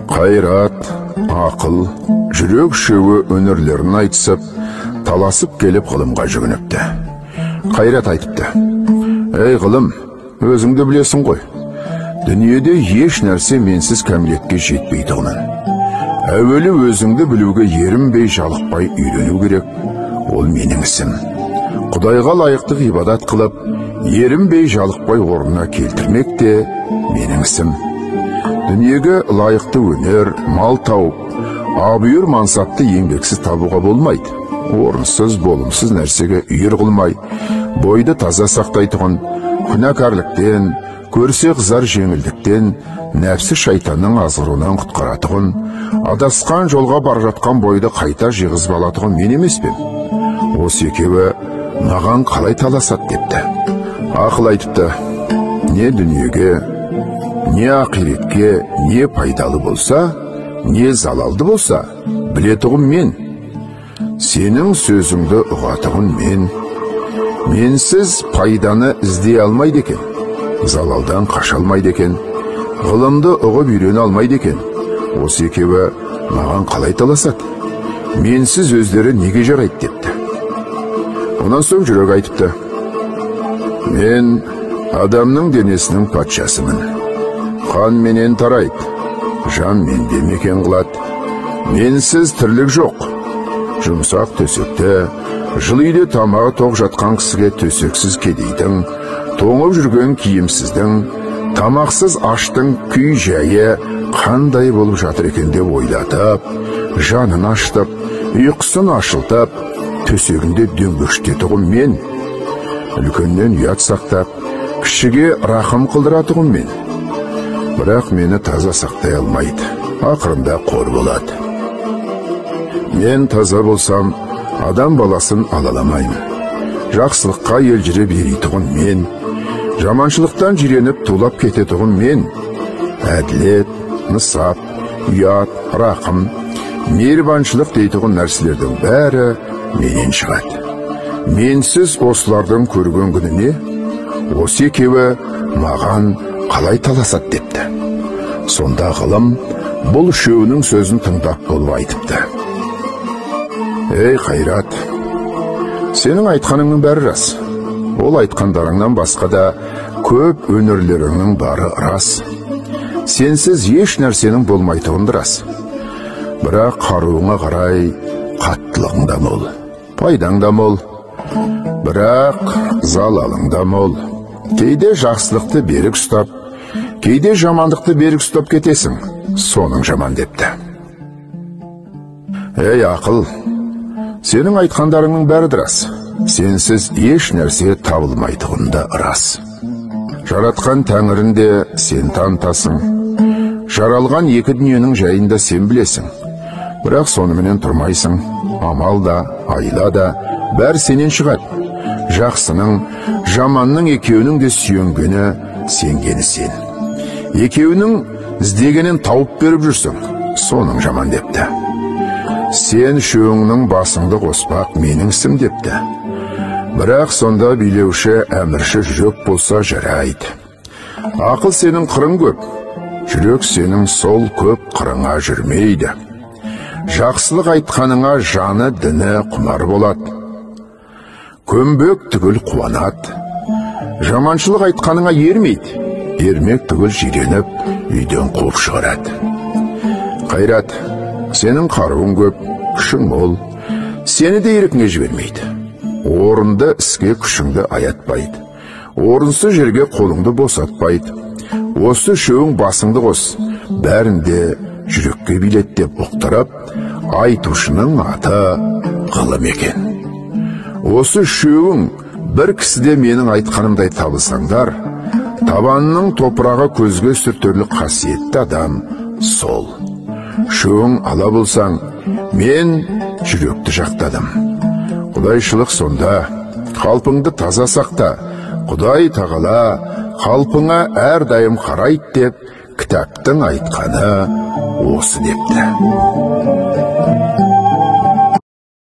Қайрат, ақыл, жүрек үшеуі өнерлерін айтысып, таласып келіп ғылымға жүгініпті. Қайрат айтыпты: «Ей ғылым, өзіңді білесің ғой. Дүниеде еш нәрсе менсіз кәмілетке жетпейтінін. Әуелі өзіңді білуге ерінбей жалықпай үйрену керек. Ол менің ісім. Құдайға лайықты ғибадат қылып, ерінбей жалықпай орнына келтірмек те менің ісім. Дүниеге лайықты өнер, мал тауып, абүйір мансапты еңбексіз табуға болмайды. Орынсыз, болымсыз нәрсеге үйір қылмай, бойды таза сақтайтұғын, күнәкарлықтен, көрсе қызар жеңілдіктен, нәпсі шайтанның азғыруынан құтқаратұғын, адасқан жолға бар жатқан бойды қайта жиғызып алатұғын мен емес пе? Осы екеуі маған қалай таласат депті. Ақыл айтыпты: не дүниеге, не ақиретке, не пайдалы болса, не залалды болса, білетұғын мен. Сенің сөзіңді ұғатығын мен. Менсіз пайданы іздей алмайды екен, залалдан қаша алмайды екен, ғылымды ұғып үйрене алмайды екен. Осы екеуі маған қалай таласады? Менсіз өздері неге жарайды депті. Онан соң жүрек айтыпты: мен адамның денесінің патшасымын. Қан менен тарайды, жан менде мекен қылады. Менсіз тірлік жоқ. Жұмсақ төсекте, жылы үйде тамағы тоқ жатқан кісіге төсексіз кедейдің, тоңып жүрген киімсіздің, тамақсыз аштың күй жайы қандай болып жатыр екен деп ойлатып, жанын аштып, ұйқысын ашылтып, төсегінде дөңбештетұғым мен. Үлкеннен ұят сақтап, кішіге рахым қылдыратұғым мен. Бірақ мені таза сақтай алмайды, ақырында қор болады. Мен таза болсам, адам баласын алаламаймын. Жақсылыққа елжіреп ерейтұғын мен. Жаманшылықтан жиреніп тулап кететұғын мен. Әділет, нысап, ұят, рақым, мейірбаншылық дейтұғын нәрселердің бәрі менен шығады. Менсіз осылардың көрген күніне, осы екеуі маған қалай таласат депті. Сонда ғылым бұл үшеуінің сөзін тыңдап болып айтыпты: ей Қайрат, сенің айтқаныңның бәрі рас. Ол айтқандарыңнан басқа да көп өнерлеріңнің бары рас. Сенсіз еш нәрсенің болмайтығын рас. Бірақ қаруыңа қарай қаттылығың да мол, пайдаң да мол. Бірақ залалың да мол. Кейде жақсылықты берік ұстап, кейде жамандықты берік ұстап кетесің. Соның жаман депті. Ей ақыл, сенің айтқандарыңның бәрі рас. Сенсіз еш нәрсе табылмайтығында рас. Жаратқан тәңірінде сен танытасың. Жаралған екі дүниенің жайында сен білесің. Бірақ соныменен тұрмайсың. Амал да, айла да бәр сенен шығады. Жақсының, жаманның екеуінің де сүйенгені, сенгені сен. Екеуінің іздегенін тауып беріп жүрсің. Соның жаман депті. Сен шөңнің басыңды қоспақ менің ісім депті. Бірақ сонда билеуші әмірші жүрек болса жарайды. Ақыл сенің қырың көп, жүрек сенің сол көп қырыңа жүрмейді. Жақсылық айтқаныңа жаны діні құмар болады. Көмбек түгіл қуанады. Жаманшылық айтқаныңа ермейді. Ермек түгіл жиреніп, үйден қуып шығарады. Қайрат, сенің қаруың көп, күшің мол. Сені де еркіңе жібермейді. Орынды іске күшіңді аятпайды. Орынсыз жерге қолыңды босатпайды. Осы үшеуің басыңды қос, бәрінде жүрекке билет деп ұқтырып, айтушының аты ғылым екен. Осы үшеуің бір кісіде менің айтқанымдай табылсаңдар, табанның топырағы көзге сүртерлік қасиетті адам сол. Үшеуің ала болсаң, мен жүректі жақтадым. Құдайшылық сонда, қалпыңды таза сақта. Құдай тағала қалпыңа әрдайым қарайды деп кітаптың айтқаны осы депті.